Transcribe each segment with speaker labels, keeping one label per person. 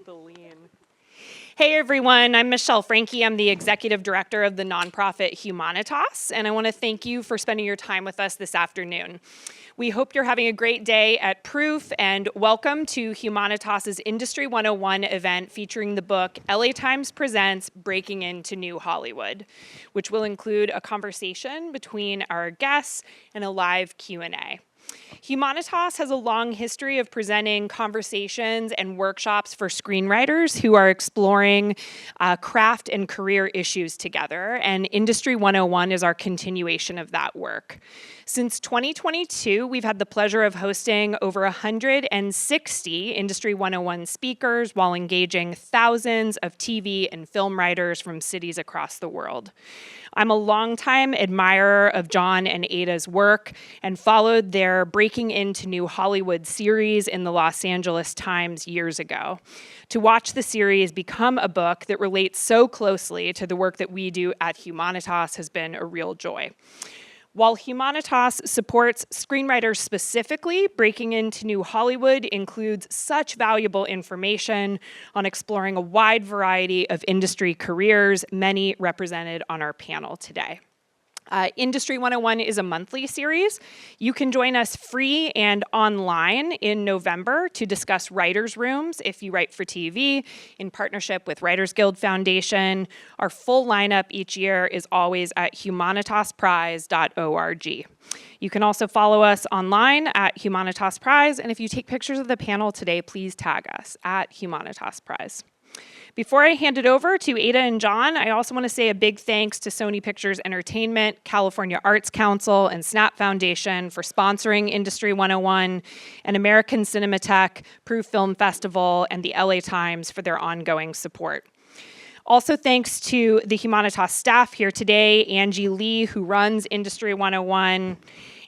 Speaker 1: the lean. Hey everyone, I'm Michelle Franke. I'm the executive director of the nonprofit Humanitas, and I want to thank you for spending your time with us this afternoon. We hope you're having a great day at Proof, and welcome to Humanitas' Industry 101 event featuring the book LA Times Presents Breaking into New Hollywood, which will include a conversation between our guests and a live Q&A. Humanitas has a long history of presenting conversations and workshops for screenwriters who are exploring craft and career issues together, and Industry 101 is our continuation of that work. Since 2022, we've had the pleasure of hosting over 160 Industry 101 speakers while engaging thousands of TV and film writers from cities across the world. I'm a longtime admirer of Jon and Ada's work and followed their Breaking into New Hollywood series in the Los Angeles Times years ago. To watch the series become a book that relates so closely to the work that we do at Humanitas has been a real joy. While Humanitas supports screenwriters specifically, Breaking into New Hollywood includes such valuable information on exploring a wide variety of industry careers, many represented on our panel today. Industry 101 is a monthly series. You can join us free and online in November to discuss writers' rooms if you write for TV in partnership with Writers Guild Foundation. Our full lineup each year is always at humanitasprize.org. You can also follow us online at Humanitas Prize, and if you take pictures of the panel today, please tag us at Humanitas Prize. Before I hand it over to Ada and Jon, I also want to say a big thanks to Sony Pictures Entertainment, California Arts Council, and Snap Foundation for sponsoring Industry 101, and American Cinematheque, Proof Film Festival, and the LA Times for their ongoing support. Also thanks to the Humanitas staff here today, Angie Lee, who runs Industry 101,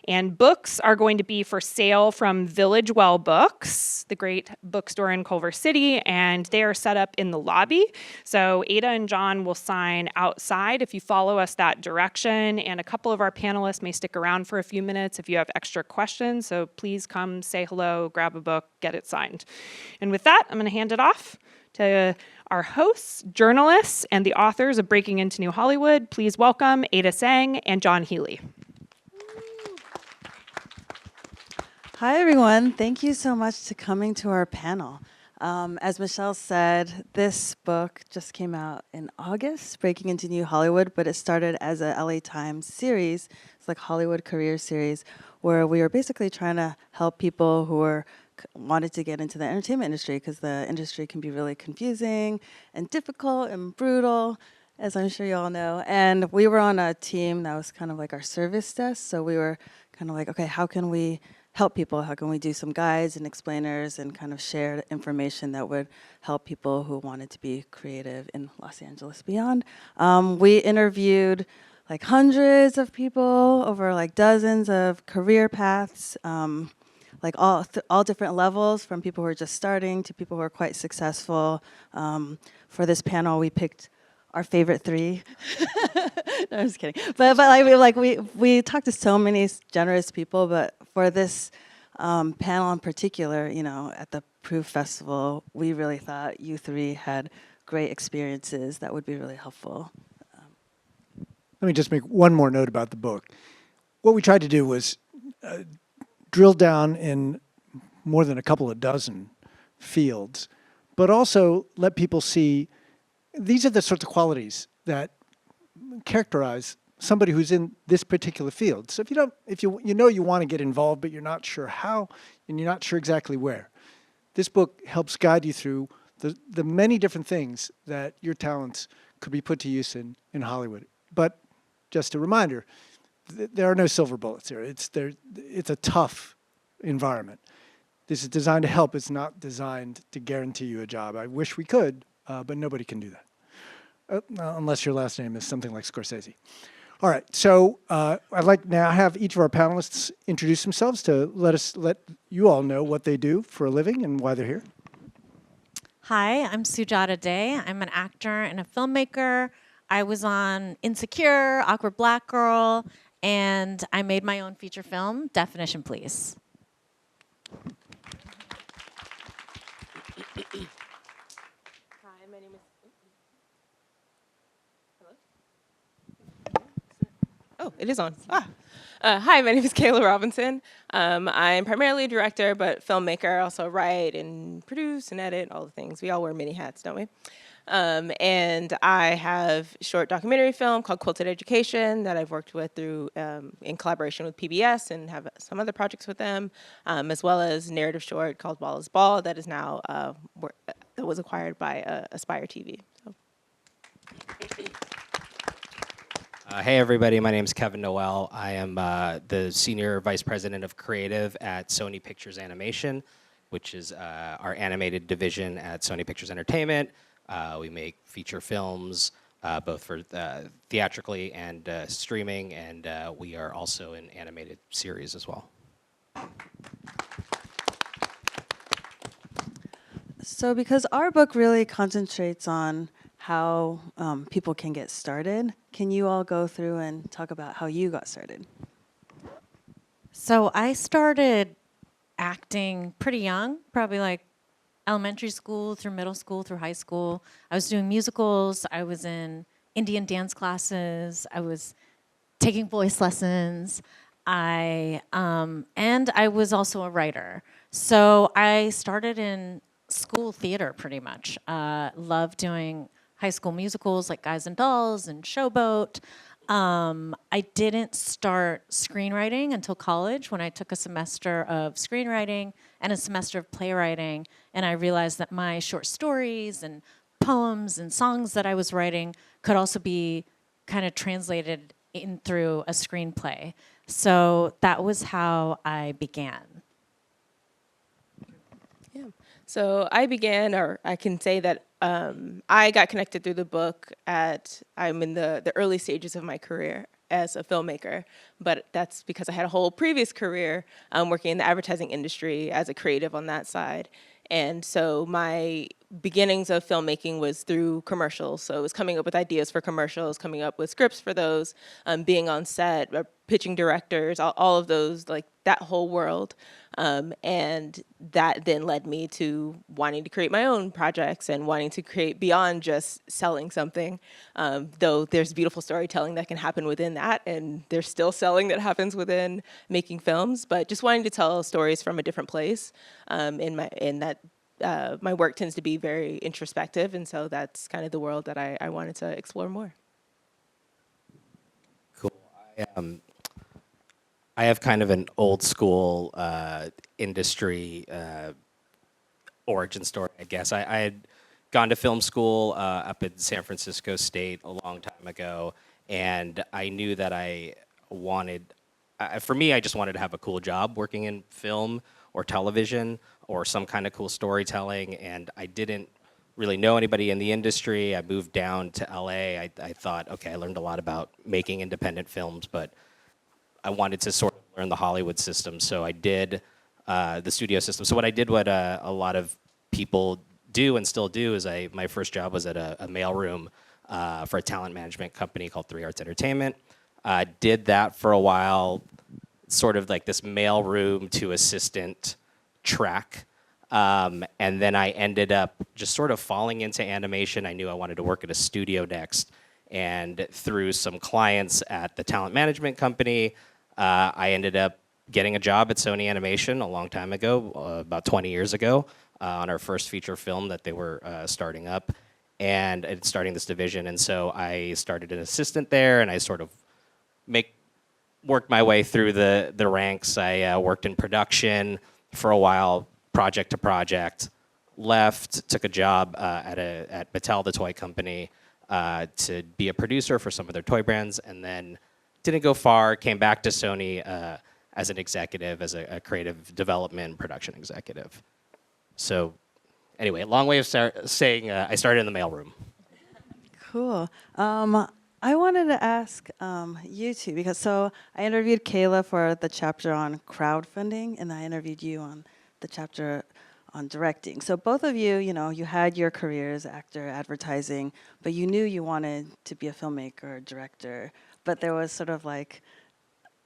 Speaker 1: and books are going to be for sale from Village Well Books, the great bookstore in Culver City, and they are set up in the lobby. So Ada and Jon will sign outside if you follow us that direction, and a couple of our panelists may stick around for a few minutes if you have extra questions, so please come say hello, grab a book, get it signed. And with that, I'm going to hand it off to our hosts, journalists, and the authors of Breaking into New Hollywood. Please welcome Ada Tseng and Jon Healey.
Speaker 2: Hi, everyone. Thank you so much for coming to our panel. As Michelle said, this book just came out in August, Breaking into New Hollywood, but it started as a LA Times series. It's like Hollywood career series, where we were basically trying to help people who wanted to get into the entertainment industry, because the industry can be really confusing and difficult and brutal, as I'm sure you all know. And we were on a team that was kind of like our service desk, so we were kind of like, okay, how can we help people? How can we do some guides and explainers and kind of share information that would help people who wanted to be creative in Los Angeles beyond? We interviewed like hundreds of people over like dozens of career paths, like all different levels, from people who are just starting to people who are quite successful. For this panel, we picked our favorite three. No, I'm just kidding. But we talked to so many generous people, but for this panel in particular, you know, at the Proof Festival, we really thought you three had great experiences that would be really helpful.
Speaker 3: Let me just make one more note about the book. What we tried to do was drill down in more than a couple of dozen fields, but also let people see these are the sorts of qualities that characterize somebody who's in this particular field. So if you know you want to get involved, but you're not sure how, and you're not sure exactly where, this book helps guide you through the many different things that your talents could be put to use in Hollywood. But just a reminder, there are no silver bullets here. It's a tough environment. This is designed to help. It's not designed to guarantee you a job. I wish we could, but nobody can do that. Unless your last name is something like Scorsese. All right, so I'd like now have each of our panelists introduce themselves to let you all know what they do for a living and why they're here.
Speaker 4: Hi, I'm Sujata Day. I'm an actor and a filmmaker. I was on Insecure, Awkward Black Girl, and I made my own feature film, Definition Please.
Speaker 5: name is. Hello? Oh, it is on. Hi, my name is Kayla Robinson. I'm primarily a director, but filmmaker. I also write and produce and edit, all the things. We all wear many hats, don't we? And I have a short documentary film called Quilted Education that I've worked with through in collaboration with PBS and have some other projects with them, as well as narrative short called Ball is Ball that is now that was acquired by Aspire TV. So.
Speaker 6: Hey everybody, my name is Kevin Noel. I am the Senior Vice President of Creative at Sony Pictures Animation, which is our animated division at Sony Pictures Entertainment. We make feature films, both for theatrically and streaming, and we are also in animated series as well.
Speaker 2: So because our book really concentrates on how people can get started, can you all go through and talk about how you got started?
Speaker 4: So I started acting pretty young, probably like elementary school through middle school through high school. I was doing musicals. I was in Indian dance classes. I was taking voice lessons. And I was also a writer. So I started in school theater pretty much. Loved doing high school musicals like Guys and Dolls and Showboat. I didn't start screenwriting until college when I took a semester of screenwriting and a semester of playwriting, and I realized that my short stories and poems and songs that I was writing could also be kind of translated in through a screenplay. So that was how I began.
Speaker 5: Yeah. So I began, or I can say that I got connected through the book I'm in the early stages of my career as a filmmaker, but that's because I had a whole previous career working in the advertising industry as a creative on that side. And so my beginnings of filmmaking was through commercials. So it was coming up with ideas for commercials, coming up with scripts for those, being on set, pitching directors, all of those, like that whole world. And that then led me to wanting to create my own projects and wanting to create beyond just selling something. Though there's beautiful storytelling that can happen within that, and there's still selling that happens within making films. But just wanting to tell stories from a different place, my work tends to be very introspective, and so that's kind of the world that I wanted to explore more.
Speaker 6: Cool. I have kind of an old school industry origin story, I guess. I had gone to film school up at San Francisco State a long time ago, and I knew that I wanted, for me, I just wanted to have a cool job working in film or television or some kind of cool storytelling, and I didn't really know anybody in the industry. I moved down to LA. I thought, okay, I learned a lot about making independent films, but I wanted to sort of learn the Hollywood system, so I did the studio system. So what I did, what a lot of people do and still do, is my first job was at a mailroom for a talent management company called 3 Arts Entertainment. Did that for a while, sort of like this mailroom to assistant track. And then I ended up just sort of falling into animation. I knew I wanted to work at a studio next. And through some clients at the talent management company, I ended up getting a job at Sony Animation a long time ago, about 20 years ago, on our first feature film that they were starting up and starting this division. And so I started an assistant there, and I sort of worked my way through the ranks. I worked in production for a while, project to project, left, took a job at Mattel, the toy company, to be a producer for some of their toy brands, and then didn't go far, came back to Sony as an executive, as a creative development production executive. So anyway, long way of saying I started in the mailroom.
Speaker 2: Cool. I wanted to ask you two, because so I interviewed Kayla for the chapter on crowdfunding, and I interviewed you on the chapter on directing. So both of you, you had your careers, actor, advertising, but you knew you wanted to be a filmmaker, director, but there was sort of like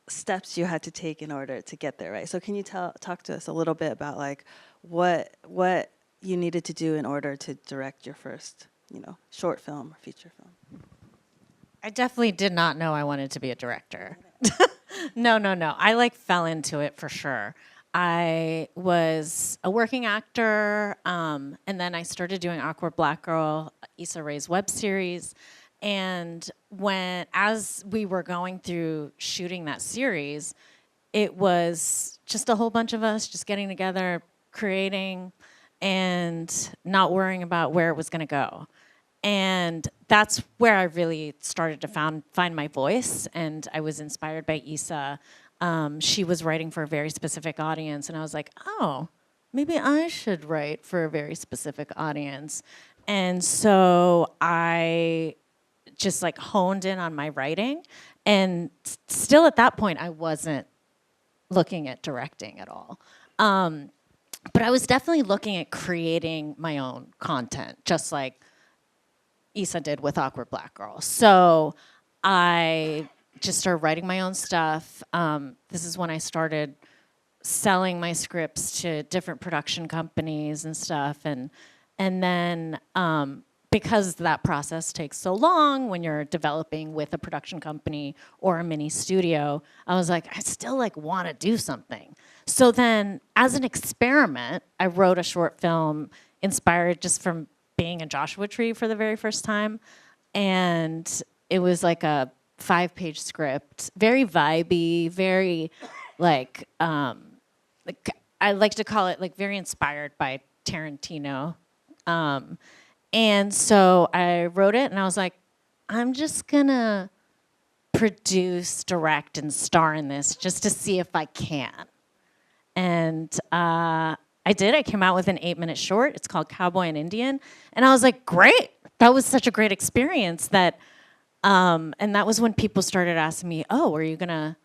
Speaker 2: steps you had to take in order to get there, right? So can you talk to us a little bit about like what you needed to do in order to direct your first short film or feature film?
Speaker 4: I definitely did not know I wanted to be a director. No. I fell into it for sure. I was a working actor, and then I started doing Awkward Black Girl, Issa Rae's web series. And as we were going through shooting that series, it was just a whole bunch of us just getting together, creating, and not worrying about where it was going to go. And that's where I really started to find my voice. And I was inspired by Issa. She was writing for a very specific audience. And I was like, oh, maybe I should write for a very specific audience. And so I just honed in on my writing. And still at that point, I wasn't looking at directing at all. But I was definitely looking at creating my own content, just like Issa did with Awkward Black Girl. So I just started writing my own stuff. This is when I started selling my scripts to different production companies and stuff. And then because that process takes so long when you're developing with a production company or a mini studio, I was like, I still want to do something. So then as an experiment, I wrote a short film inspired just from being a Joshua Tree for the very first time. And it was a 5-page script, very vibey, very I like to call it very inspired by Tarantino. And so I wrote it and I was like, I'm just gonna produce, direct, and star in this just to see if I can. And I did. I came out with an 8-minute short. It's called Cowboy and Indian. And I was like, great. That was such a great experience that, and that was when people started asking me, oh, are you gonna,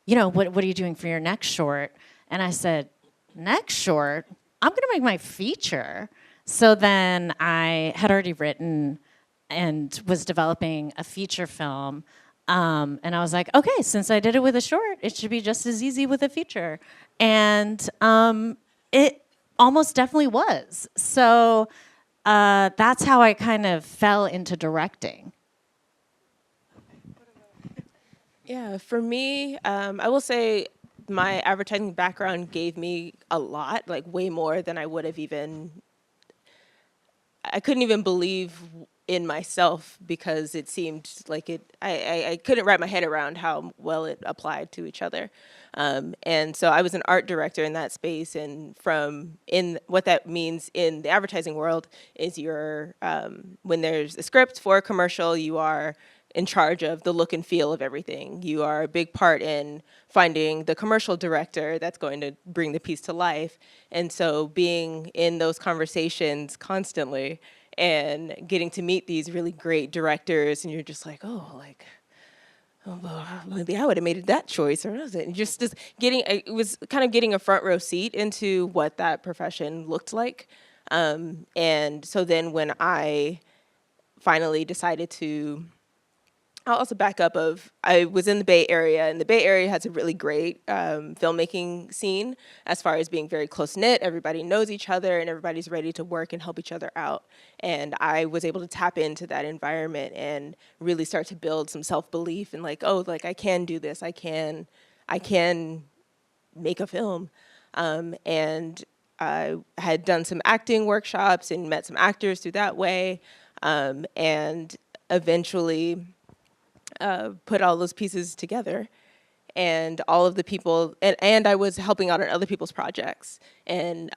Speaker 4: what are you doing for your next short? And I said, next short? I'm gonna make my feature. So then I had already written and was developing a feature film. And I was like, okay, since I did it with a short, it should be just as easy with a feature. And it almost definitely was. So that's how I kind of fell into directing.
Speaker 5: Yeah, for me, I will say my advertising background gave me a lot, way more than I would have I couldn't even believe in myself because it seemed like I couldn't wrap my head around how well it applied to each other. And so I was an art director in that space, and what that means in the advertising world is when there's a script for a commercial, you are in charge of the look and feel of everything. You are a big part in finding the commercial director that's going to bring the piece to life. And so being in those conversations constantly and getting to meet these really great directors, and you're just like, oh, well, maybe I would have made that choice, or was it? Just it was kind of getting a front row seat into what that profession looked like. And so then when I finally decided to, I'll also back up I was in the Bay Area, and the Bay Area has a really great filmmaking scene as far as being very close-knit. Everybody knows each other, and everybody's ready to work and help each other out. And I was able to tap into that environment and really start to build some self-belief and I can do this. I can make a film. And I had done some acting workshops and met some actors through that way, and eventually put all those pieces together, and all of the people, and I was helping out on other people's projects and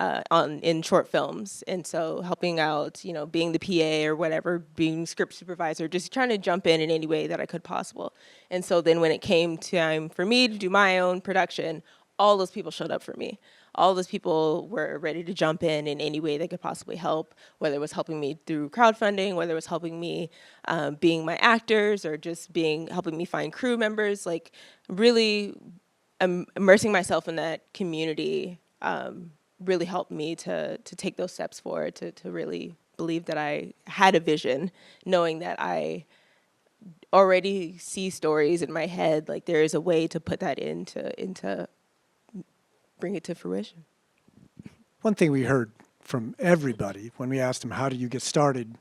Speaker 5: in short films, and so helping out, being the PA or whatever, being script supervisor, just trying to jump in any way that I could possible. And so then when it came time for me to do my own production, all those people showed up for me. All those people were ready to jump in any way they could possibly help, whether it was helping me through crowdfunding, whether it was helping me being my actors, or just helping me find crew members. Really immersing myself in that community really helped me to take those steps forward, to really believe that I had a vision, knowing that I already see stories in my head. There is a way to put that into bring it to fruition.
Speaker 3: One thing we heard from everybody when we asked them, how do you get started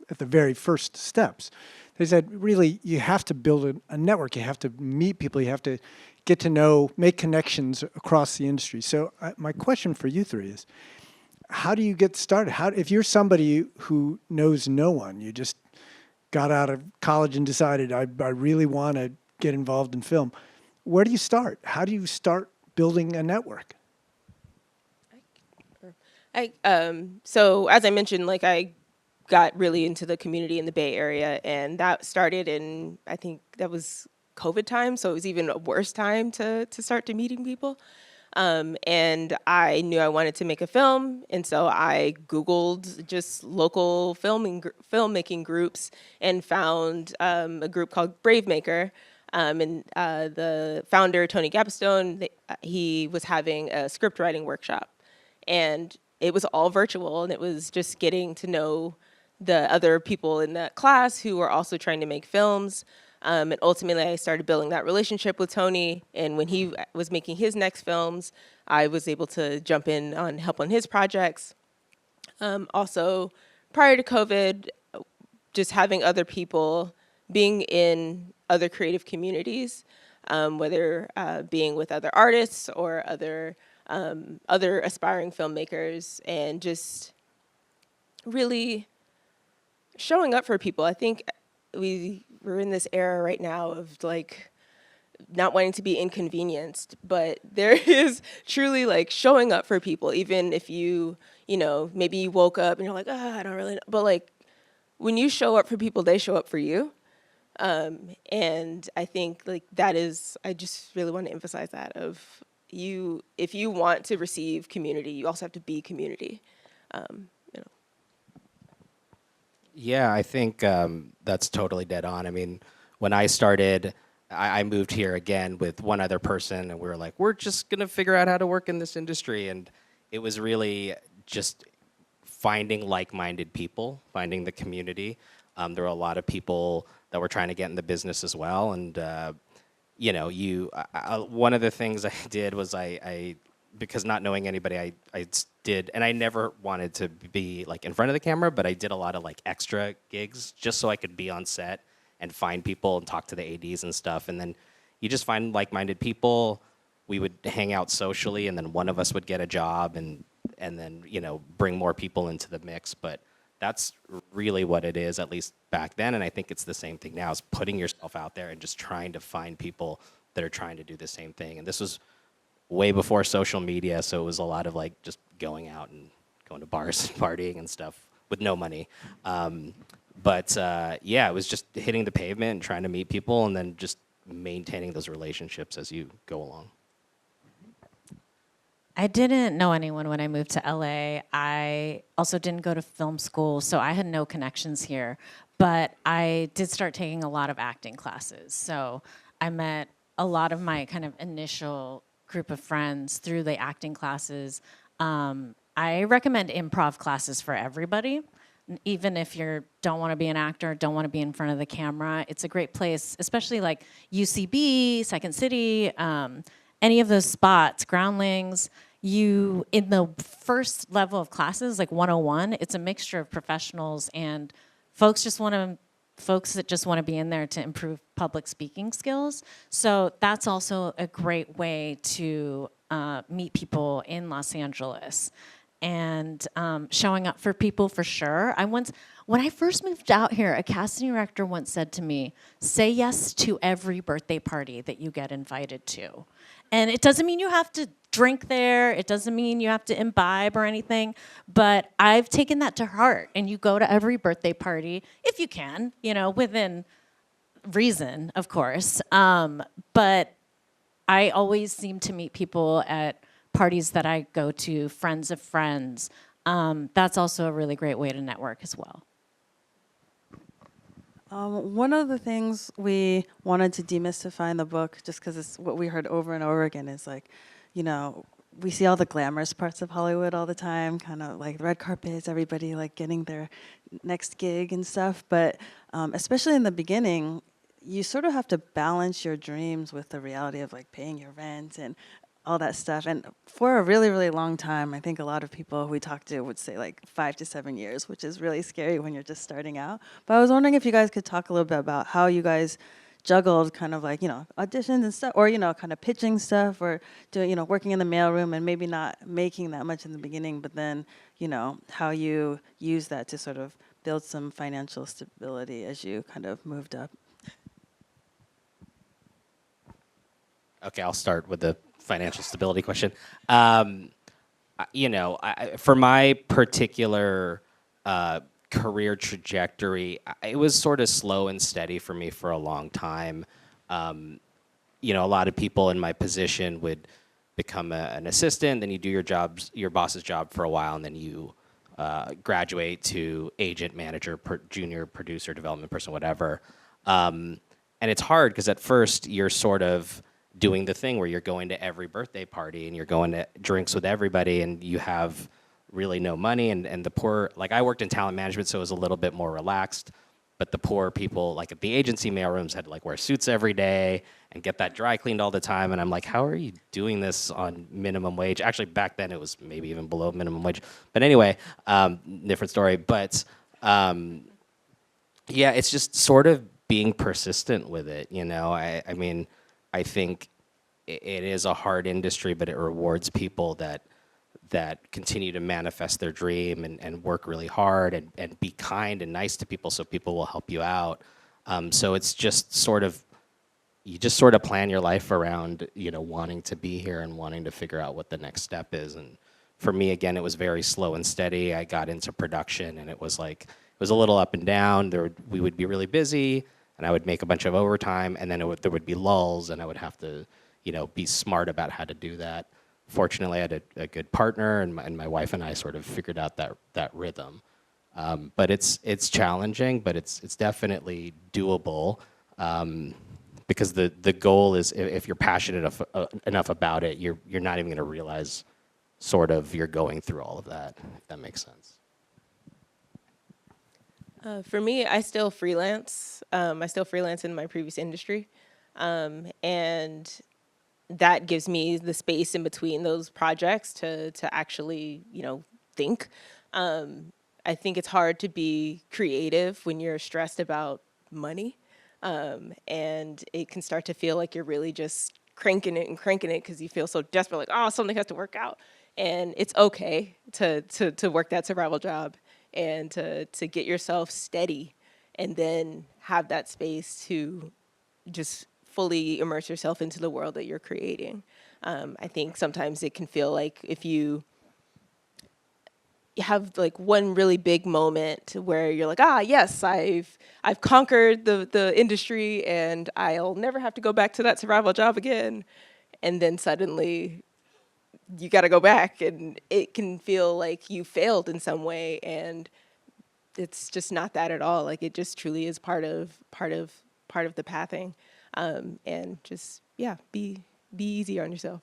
Speaker 3: at the very first steps. They said, really, you have to build a network. You have to meet people. You have to get to know, make connections across the industry. So my question for you three is, how do you get started? If you're somebody who knows no one, you just got out of college and decided, I really want to get involved in film, where do you start? How do you start building a network?
Speaker 5: So as I mentioned, like I got really into the community in the Bay Area, and that started in, I think that was COVID time, so it was even a worse time to start to meeting people. And I knew I wanted to make a film, and so I Googled just local filmmaking groups and found a group called Brave Maker. And the founder, Tony Gapstone, he was having a script writing workshop. And it was all virtual, and it was just getting to know the other people in that class who were also trying to make films. And ultimately, I started building that relationship with Tony. And when he was making his next films, I was able to jump in on help on his projects. Also, prior to COVID, just having other people, being in other creative communities, whether being with other artists or other aspiring filmmakers, and just really showing up for people. I think we're in this era right now of like not wanting to be inconvenienced, but there is truly like showing up for people, even if maybe you woke up and you're like, I don't really know. But like when you show up for people, they show up for you. And I think like I just really want to emphasize that if you want to receive community, you also have to be community.
Speaker 6: Yeah, I think that's totally dead on. I mean, when I started, I moved here again with one other person, and we were like, we're just going to figure out how to work in this industry. And it was really just finding like-minded people, finding the community. There were a lot of people that were trying to get in the business as well. And, one of the things I did was I because not knowing anybody, I did, and I never wanted to be like in front of the camera, but I did a lot of like extra gigs just so I could be on set and find people and talk to the ADs and stuff. And then you just find like-minded people. We would hang out socially, and then one of us would get a job, and then bring more people into the mix. But that's really what it is, at least back then. And I think it's the same thing now, is putting yourself out there and just trying to find people that are trying to do the same thing. And this was way before social media, so it was a lot of like just going out and going to bars and partying and stuff with no money. But it was just hitting the pavement and trying to meet people, and then just maintaining those relationships as you go along.
Speaker 4: I didn't know anyone when I moved to LA. I also didn't go to film school, so I had no connections here. But I did start taking a lot of acting classes. So I met a lot of my kind of initial group of friends through the acting classes. I recommend improv classes for everybody. Even if you don't want to be an actor, don't want to be in front of the camera, it's a great place, especially like UCB, Second City, any of those spots, Groundlings. In the first level of classes, like 101, it's a mixture of professionals and folks that just want to be in there to improve public speaking skills. So that's also a great way to meet people in Los Angeles. And showing up for people for sure. When I first moved out here, a casting director once said to me, say yes to every birthday party that you get invited to. And it doesn't mean you have to drink there. It doesn't mean you have to imbibe or anything. But I've taken that to heart. And you go to every birthday party, if you can, within reason, of course. But I always seem to meet people at parties that I go to, friends of friends. That's also a really great way to network as well.
Speaker 2: One of the things we wanted to demystify in the book, just because it's what we heard over and over again, is like, we see all the glamorous parts of Hollywood all the time, kind of like the red carpets, everybody like getting their next gig and stuff. But especially in the beginning, you sort of have to balance your dreams with the reality of like paying your rent and all that stuff. And for a really, really long time, I think a lot of people we talked to would say like 5 to 7 years, which is really scary when you're just starting out. But I was wondering if you guys could talk a little bit about how you guys juggled kind of like, auditions and stuff, or, kind of pitching stuff, or doing, working in the mailroom and maybe not making that much in the beginning, but then, how you use that to sort of build some financial stability as you kind of moved up.
Speaker 6: Okay, I'll start with the financial stability question. For my particular career trajectory, it was sort of slow and steady for me for a long time. A lot of people in my position would become an assistant, then you do your boss's job for a while, and then you graduate to agent, manager, junior producer, development person, whatever. And it's hard because at first you're sort of doing the thing where you're going to every birthday party and you're going to drinks with everybody, and you have really no money, and the poor, like I worked in talent management, so it was a little bit more relaxed, but the poor people, like at the agency mailrooms, had to like wear suits every day and get that dry cleaned all the time, and I'm like, how are you doing this on minimum wage? Actually, back then it was maybe even below minimum wage, but anyway, different story. But yeah, it's just sort of being persistent with it, I mean, I think it is a hard industry, but it rewards people that continue to manifest their dream and work really hard and be kind and nice to people, so people will help you out. So it's just you just sort of plan your life around, wanting to be here and wanting to figure out what the next step is. And for me, again, it was very slow and steady. I got into production, and it was a little up and down. We would be really busy, and I would make a bunch of overtime, and then there would be lulls, and I would have to, be smart about how to do that. Fortunately, I had a good partner, and my wife and I sort of figured out that rhythm. But it's challenging, but it's definitely doable, because the goal is, if you're passionate enough about it, you're not even going to realize sort of you're going through all of that, if that makes sense.
Speaker 5: For me, I still freelance. I still freelance in my previous industry. And that gives me the space in between those projects to actually, think. I think it's hard to be creative when you're stressed about money. And it can start to feel like you're really just cranking it because you feel so desperate, like, oh, something has to work out. And it's okay to work that survival job and to get yourself steady, and then have that space to just fully immerse yourself into the world that you're creating. I think sometimes it can feel like if you have like one really big moment where you're like, yes, I've conquered the industry and I'll never have to go back to that survival job again. And then suddenly you got to go back, and it can feel like you failed in some way, and it's just not that at all. Like, it just truly is part of the pathing, and just be easy on yourself.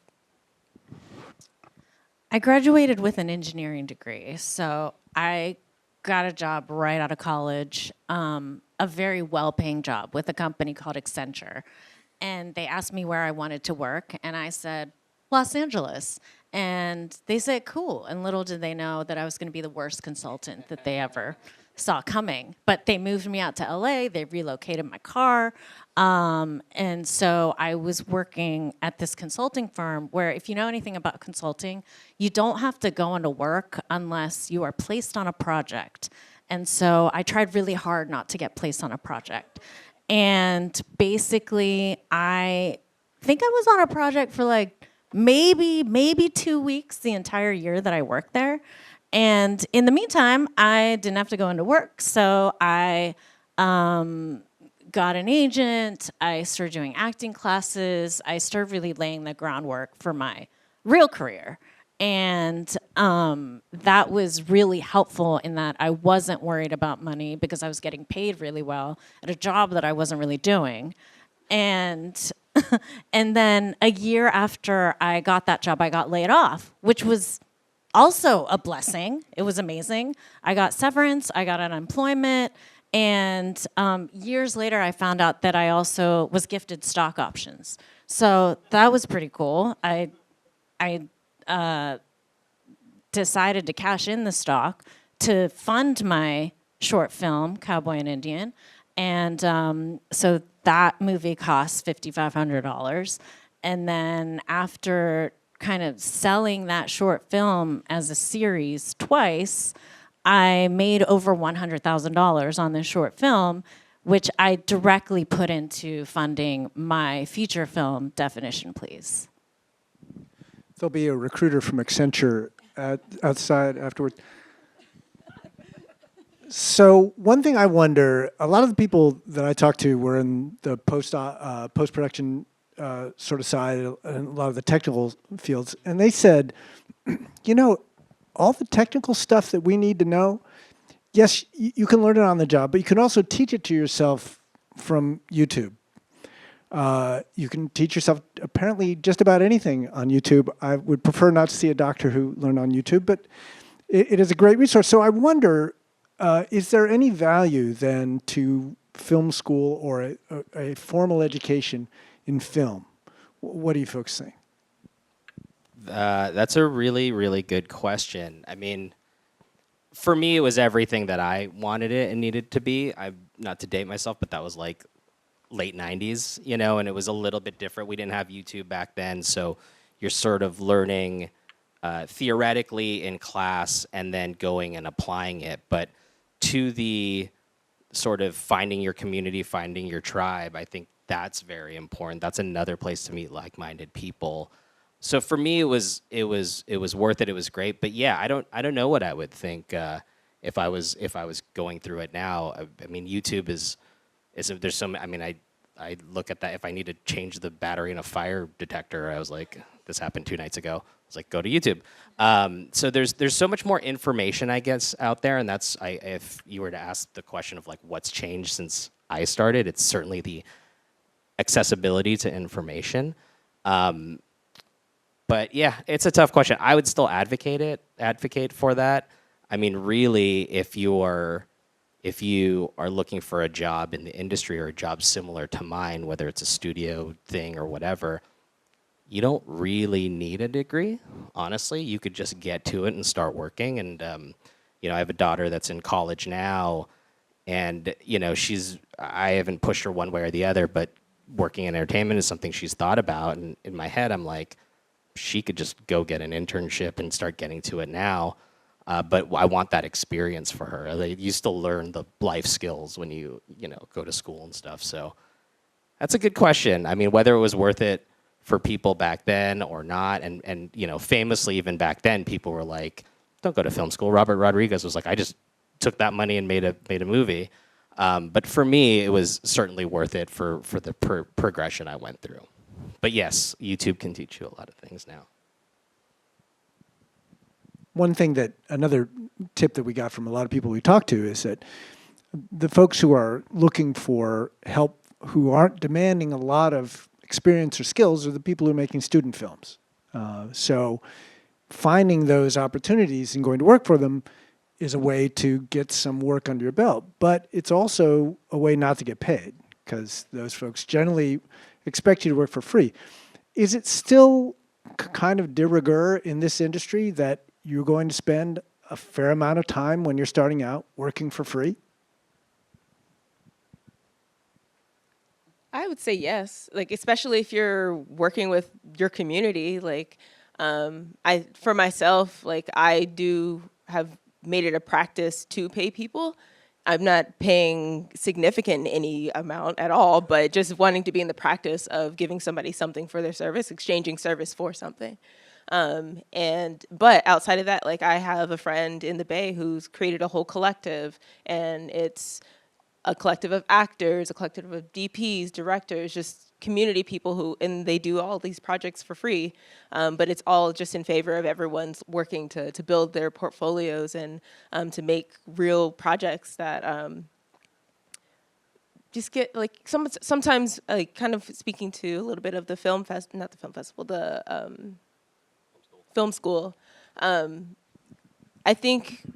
Speaker 4: I graduated with an engineering degree, so I got a job right out of college, a very well-paying job with a company called Accenture. And they asked me where I wanted to work, and I said, Los Angeles. And they said, cool. And little did they know that I was going to be the worst consultant that they ever saw coming. But they moved me out to LA, they relocated my car. And so I was working at this consulting firm where, if you know anything about consulting, you don't have to go into work unless you are placed on a project. And so I tried really hard not to get placed on a project. And basically, I think I was on a project for like maybe 2 weeks the entire year that I worked there. And in the meantime, I didn't have to go into work, so I got an agent, I started doing acting classes, I started really laying the groundwork for my real career. And that was really helpful in that I wasn't worried about money because I was getting paid really well at a job that I wasn't really doing. And and then a year after I got that job, I got laid off, which was also a blessing. It was amazing. I got severance, I got unemployment, and years later I found out that I also was gifted stock options. So that was pretty cool. I I decided to cash in the stock to fund my short film, Cowboy and Indian. And so that movie cost $5,500. And then after kind of selling that short film as a series twice, I made over $100,000 on this short film, which I directly put into funding my feature film, Definition Please.
Speaker 3: There'll be a recruiter from Accenture outside afterward. So one thing I wonder, a lot of the people that I talked to were in the post-production sort of side and a lot of the technical fields, and they said, you know, all the technical stuff that we need to know, yes, you can learn it on the job, but you can also teach it to yourself from YouTube. You can teach yourself apparently just about anything on YouTube. I would prefer not to see a doctor who learned on YouTube, but it is a great resource. So I wonder, is there any value then to film school or a formal education in film? What do you folks think?
Speaker 6: That's a really, really good question. I mean, for me, it was everything that I wanted it and needed to be. Not to date myself, but that was like late 90s, you know, and it was a little bit different. We didn't have YouTube back then, so you're sort of learning theoretically in class and then going and applying it. But to the sort of finding your community, finding your tribe, I think that's very important. That's another place to meet like-minded people. So for me, it was worth it. It was great. But yeah, I don't know what I would think if I was going through it now. I mean, YouTube is there's so many. I mean, I look at that. If I need to change the battery in a fire detector, I was like, this happened 2 nights ago. I was like, go to YouTube. So there's so much more information, I guess, out there. And that's if you were to ask the question of like what's changed since I started, it's certainly the accessibility to information. But yeah, it's a tough question. I would still advocate for that. I mean, really, if you are looking for a job in the industry or a job similar to mine, whether it's a studio thing or whatever, you don't really need a degree. Honestly, you could just get to it and start working. And you know, I have a daughter that's in college now, and you know, I haven't pushed her one way or the other, but working in entertainment is something she's thought about. And in my head, I'm like, she could just go get an internship and start getting to it now. But I want that experience for her. You still learn the life skills when you go to school and stuff. So that's a good question. I mean, whether it was worth it for people back then or not, and you know, famously even back then, people were like, "Don't go to film school." Robert Rodriguez was like, "I just took that money and made a movie." But for me, it was certainly worth it for the progression I went through. But yes, YouTube can teach you a lot of things now.
Speaker 3: Another tip that we got from a lot of people we talked to is that the folks who are looking for help, who aren't demanding a lot of experience or skills, are the people who are making student films. So finding those opportunities and going to work for them is a way to get some work under your belt. But it's also a way not to get paid, because those folks generally expect you to work for free. Is it still kind of de rigueur in this industry that you're going to spend a fair amount of time when you're starting out working for free?
Speaker 5: I would say yes, like especially if you're working with your community. Like, for myself, like I do have made it a practice to pay people. I'm not paying significant any amount at all, but just wanting to be in the practice of giving somebody something for their service, exchanging service for something. But outside of that, like I have a friend in the Bay who's created a whole collective, and it's a collective of actors, a collective of DPs, directors, just community people and they do all these projects for free, but it's all just in favor of everyone's working to build their portfolios and to make real projects that just get like sometimes like kind of speaking to a little bit of the film school. I think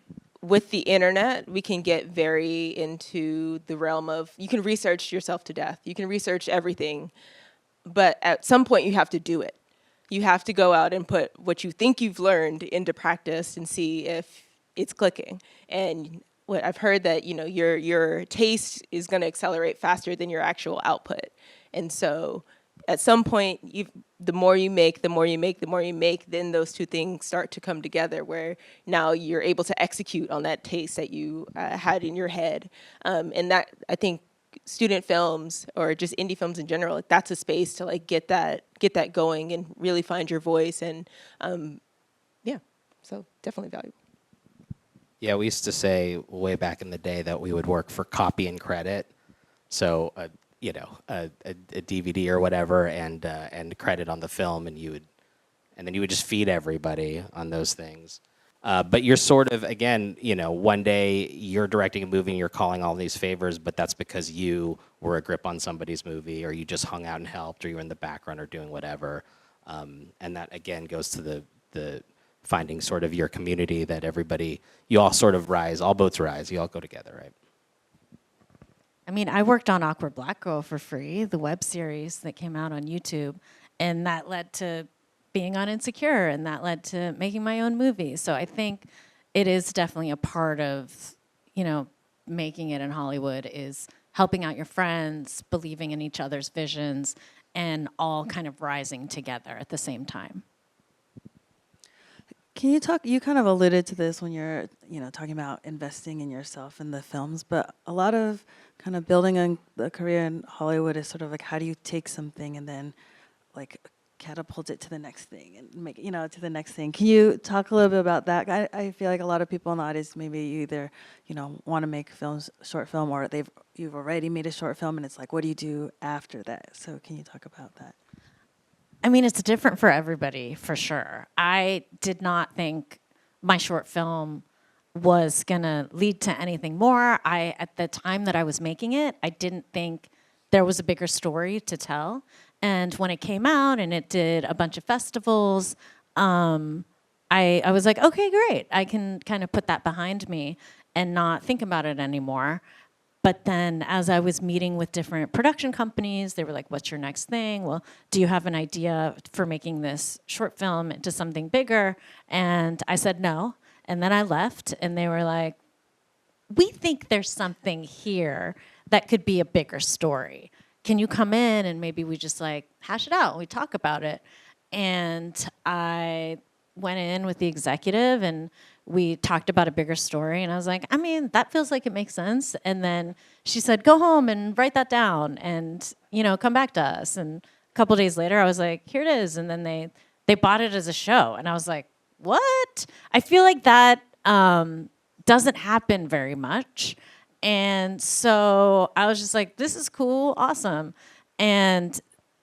Speaker 5: with the internet, we can get very into the realm of, you can research yourself to death. You can research everything, but at some point you have to do it. You have to go out and put what you think you've learned into practice and see if it's clicking. And what I've heard that, you know, your taste is going to accelerate faster than your actual output. And so at some point, the more you make, the more you make, the more you make, then those two things start to come together where now you're able to execute on that taste that you had in your head. And that, I think, student films or just indie films in general, like that's a space to like get that going and really find your voice. And yeah, so definitely valuable.
Speaker 6: Yeah, we used to say way back in the day that we would work for copy and credit. So, you know, a DVD or whatever, and credit on the film, and then you would just feed everybody on those things. But you're sort of, again, you know, one day you're directing a movie and you're calling all these favors, but that's because you were a grip on somebody's movie, or you just hung out and helped, or you were in the background or doing whatever. And that, again, goes to the finding sort of your community, that everybody, you all sort of rise, all boats rise, you all go together, right?
Speaker 4: I mean, I worked on Awkward Black Girl for free, the web series that came out on YouTube, and that led to being on Insecure, and that led to making my own movie. So I think it is definitely a part of, you know, making it in Hollywood is helping out your friends, believing in each other's visions, and all kind of rising together at the same time.
Speaker 2: Can you talk, you kind of alluded to this when you're, you know, talking about investing in yourself in the films, but a lot of kind of building a career in Hollywood is sort of like, how do you take something and then like catapult it to the next thing and make, you know, to the next thing. Can you talk a little bit about that? I feel like a lot of people in the audience, maybe you either, you know, want to make short film, or you've already made a short film and it's like, what do you do after that? So can you talk about that?
Speaker 4: I mean, it's different for everybody, for sure. I did not think my short film was going to lead to anything more. At the time that I was making it, I didn't think there was a bigger story to tell. And when it came out and it did a bunch of festivals, I was like, okay, great. I can kind of put that behind me and not think about it anymore. But then as I was meeting with different production companies, they were like, what's your next thing? Well, do you have an idea for making this short film into something bigger? And I said no. And then I left, and they were like, we think there's something here that could be a bigger story. Can you come in and maybe we just like hash it out, we talk about it? And I went in with the executive and we talked about a bigger story, and I was like, I mean, that feels like it makes sense. And then she said, go home and write that down and, you know, come back to us. And a couple days later I was like, here it is. And then they bought it as a show, and I was like, what? I feel like that doesn't happen very much. And so I was just like, this is cool, awesome. And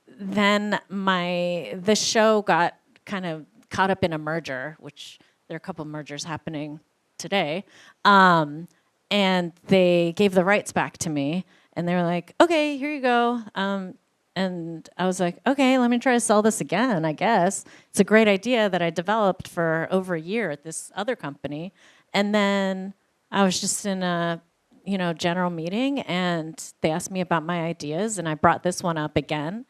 Speaker 4: then the show got kind of caught up in a merger, which there are a couple mergers happening today. And they gave the rights back to me, and they were like, okay, here you go. And I was like, okay, let me try to sell this again, I guess. It's a great idea that I developed for over a year at this other company. And then I was just in a general meeting, and they asked me about my ideas, and I brought this one up again.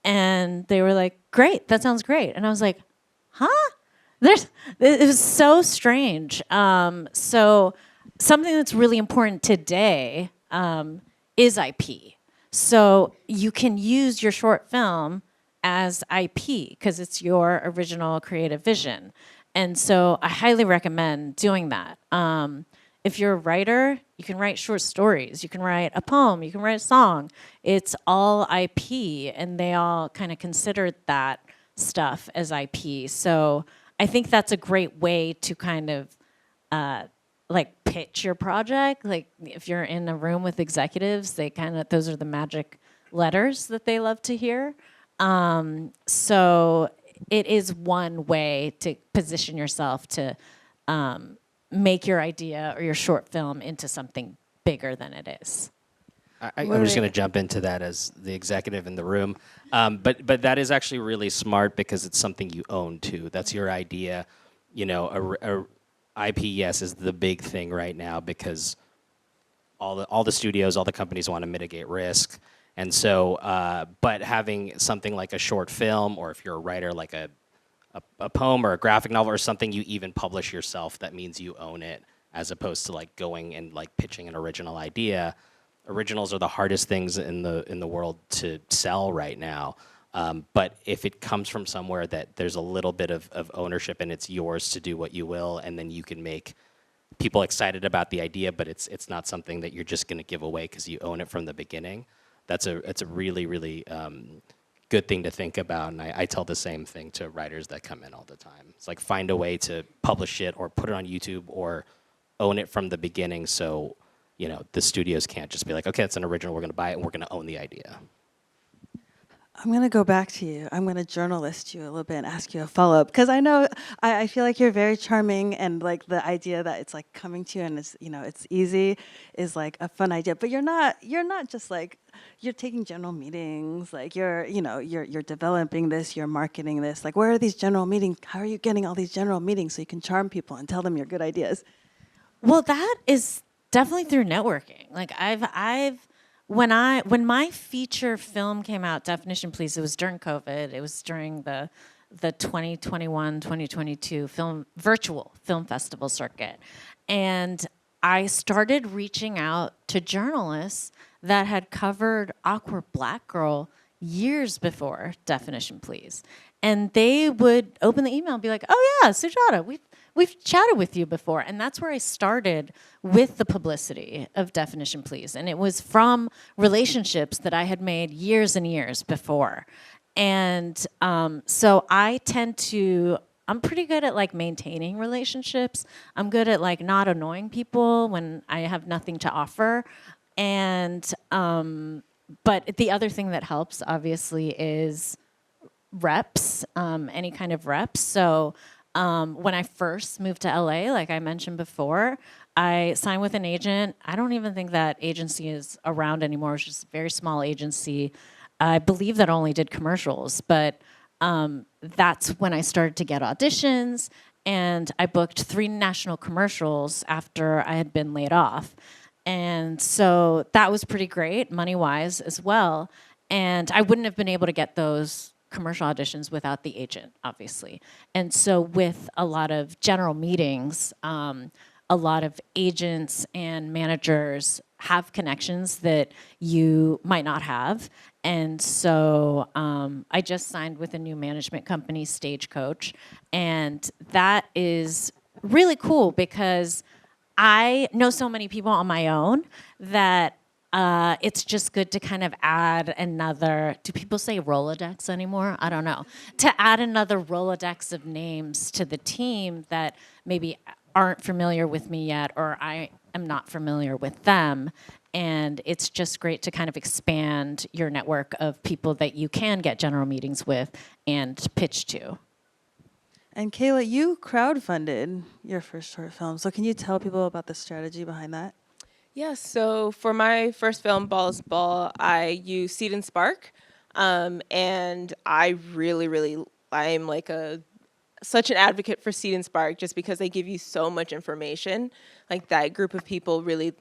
Speaker 4: And they were like, great, that sounds great. And I was like, huh? It was so strange. So something that's really important today is IP. So you can use your short film as IP because it's your original creative vision. And so I highly recommend doing that. If you're a writer, you can write short stories. You can write a poem. You can write a song. It's all IP, and they all kind of considered that stuff as IP. So I think that's a great way to kind of like pitch your project. Like if you're in a room with executives, those are the magic letters that they love to hear. So it is one way to position yourself to make your idea or your short film into something bigger than it is.
Speaker 6: I'm just going to jump into that as the executive in the room. But that is actually really smart because it's something you own too. That's your idea. You know, IP, yes, is the big thing right now because all the studios, all the companies want to mitigate risk. And so, but having something like a short film, or if you're a writer, like a a poem or a graphic novel or something you even publish yourself, that means you own it, as opposed to like going and like pitching an original idea. Originals are the hardest things in the world to sell right now. But if it comes from somewhere that there's a little bit of ownership and it's yours to do what you will, and then you can make people excited about the idea, but it's not something that you're just going to give away because you own it from the beginning. It's a really, really good thing to think about. And I tell the same thing to writers that come in all the time. It's like, find a way to publish it or put it on YouTube or own it from the beginning, so the studios can't just be like, okay, it's an original, we're going to buy it and we're going to own the idea.
Speaker 2: I'm going to go back to you. I'm going to journalist you a little bit and ask you a follow-up, because I know, I feel like you're very charming, and like the idea that it's like coming to you and it's, it's easy is like a fun idea. But you're not just like, you're taking general meetings, like you're developing this, you're marketing this. Like, where are these general meetings? How are you getting all these general meetings so you can charm people and tell them your good ideas?
Speaker 4: Well, that is definitely through networking. Like when my feature film came out, Definition Please, it was during COVID. It was during the 2021-2022 virtual film festival circuit. And I started reaching out to journalists that had covered Awkward Black Girl years before Definition Please. And they would open the email and be like, oh yeah, Sujata, we've chatted with you before. And that's where I started with the publicity of Definition Please. And it was from relationships that I had made years and years before. And so I'm pretty good at like maintaining relationships. I'm good at like not annoying people when I have nothing to offer. And, but the other thing that helps obviously is reps, any kind of reps. So when I first moved to LA, like I mentioned before, I signed with an agent. I don't even think that agency is around anymore. It's just a very small agency. I believe that only did commercials, but that's when I started to get auditions, and I booked 3 national commercials after I had been laid off. And so that was pretty great, money-wise as well. And I wouldn't have been able to get those commercial auditions without the agent, obviously. And so with a lot of general meetings, a lot of agents and managers have connections that you might not have. And so I just signed with a new management company, Stagecoach. And that is really cool because I know so many people on my own that it's just good to kind of add another, do people say Rolodex anymore? I don't know. To add another Rolodex of names to the team that maybe aren't familiar with me yet, or I am not familiar with them. And it's just great to kind of expand your network of people that you can get general meetings with and pitch to.
Speaker 2: And Kayla, you crowdfunded your first short film. So can you tell people about the strategy behind that?
Speaker 5: Yes, so for my first film, Ball's Ball, I used Seed and Spark, and I I'm like such an advocate for Seed and Spark just because they give you so much information. Like that group of people really,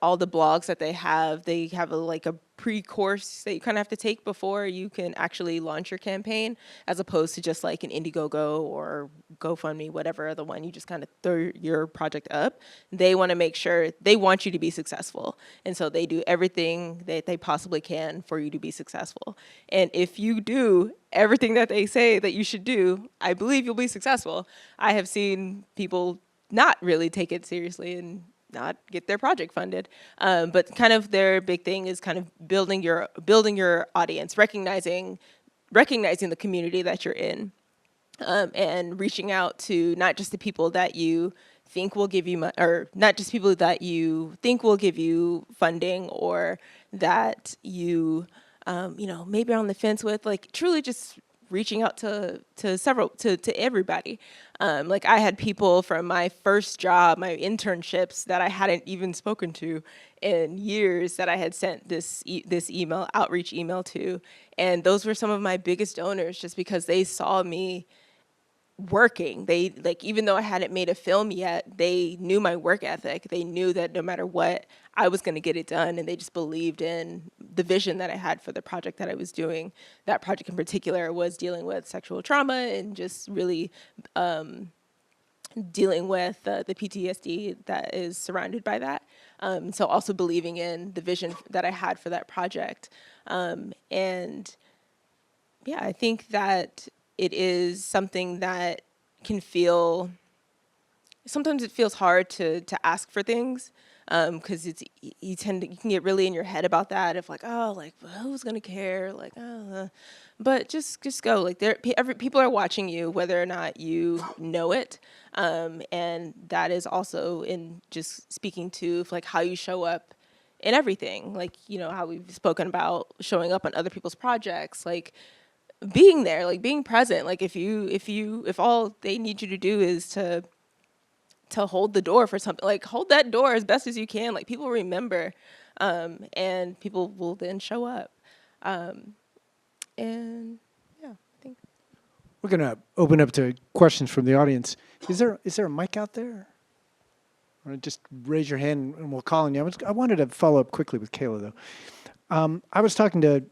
Speaker 5: all the blogs that they have like a pre-course that you kind of have to take before you can actually launch your campaign, as opposed to just like an Indiegogo or GoFundMe, whatever other one, you just kind of throw your project up. They want to make sure, they want you to be successful. And so they do everything that they possibly can for you to be successful. And if you do everything that they say that you should do, I believe you'll be successful. I have seen people not really take it seriously and not get their project funded. But kind of their big thing is kind of building your audience, recognizing the community that you're in, and reaching out to not just the people that you think will give you or not just people that you think will give you funding, or that you maybe are on the fence with, like truly just reaching out to everybody. Like I had people from my first job, my internships, that I hadn't even spoken to in years, that I had sent this outreach email to. And those were some of my biggest donors, just because they saw me working. They, like, even though I hadn't made a film yet, they knew my work ethic. They knew that no matter what, I was going to get it done, and they just believed in the vision that I had for the project that I was doing. That project in particular was dealing with sexual trauma and just really dealing with the PTSD that is surrounded by that. So also believing in the vision that I had for that project. And yeah, I think that it is something that can feel, sometimes it feels hard to ask for things, because you can get really in your head about that, of like, oh, like, who's gonna care, like, but just go, like, people are watching you whether or not you know it, and that is also in just speaking to like how you show up in everything, like, you know, how we've spoken about showing up on other people's projects, like being there, like being present, like if all they need you to do is to hold the door for something, like hold that door as best as you can, like people remember, and people will then show up, and yeah, I think
Speaker 3: We're going to open up to questions from the audience. Is there a mic out there? Or just raise your hand and we'll call on you. I wanted to follow up quickly with Kayla, though. I was talking to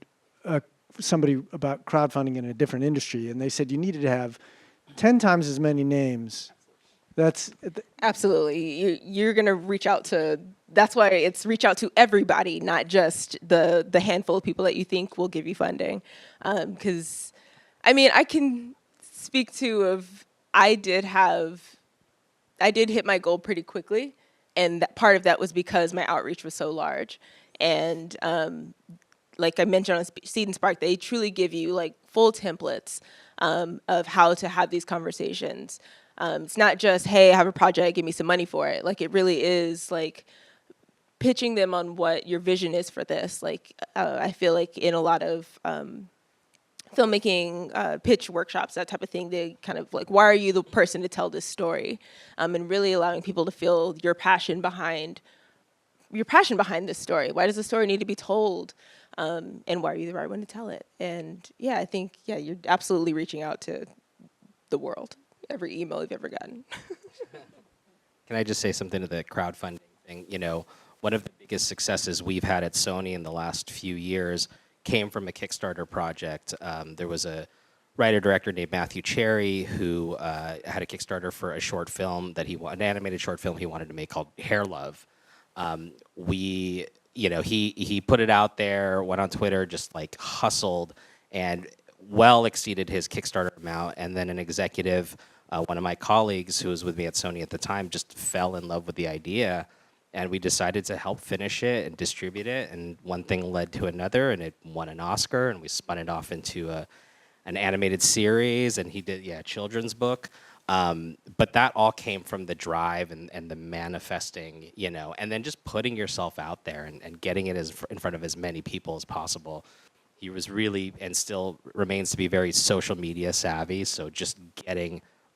Speaker 3: somebody about crowdfunding in a different industry, and they said you needed to have 10 times as many names. That's
Speaker 5: absolutely, you're gonna reach out to. That's why it's reach out to everybody, not just the handful of people that you think will give you funding. Because, I mean, I can speak to I did hit my goal pretty quickly, and that part of that was because my outreach was so large, and like I mentioned on Seed and Spark, they truly give you like full templates of how to have these conversations. It's not just, hey, I have a project, give me some money for it. Like, it really is like pitching them on what your vision is for this. Like, I feel like in a lot of filmmaking pitch workshops, that type of thing, they kind of like, why are you the person to tell this story? And really allowing people to feel your passion behind this story. Why does the story need to be told? And why are you the right one to tell it? And yeah, I think, yeah, you're absolutely reaching out to the world. Every email you've ever gotten.
Speaker 6: Can I just say something to the crowdfunding thing? You know, one of the biggest successes we've had at Sony in the last few years came from a Kickstarter project. There was a writer-director named Matthew Cherry who had a Kickstarter for a short film that an animated short film he wanted to make called Hair Love. He put it out there, went on Twitter, just like hustled, and well exceeded his Kickstarter amount. And then an executive, one of my colleagues who was with me at Sony at the time, just fell in love with the idea. And we decided to help finish it and distribute it. And one thing led to another, and it won an Oscar. And we spun it off into an animated series. And he did, a children's book. But that all came from the drive and the manifesting, and then just putting yourself out there and getting it in front of as many people as possible. He was really, and still remains to be, very social media savvy. So just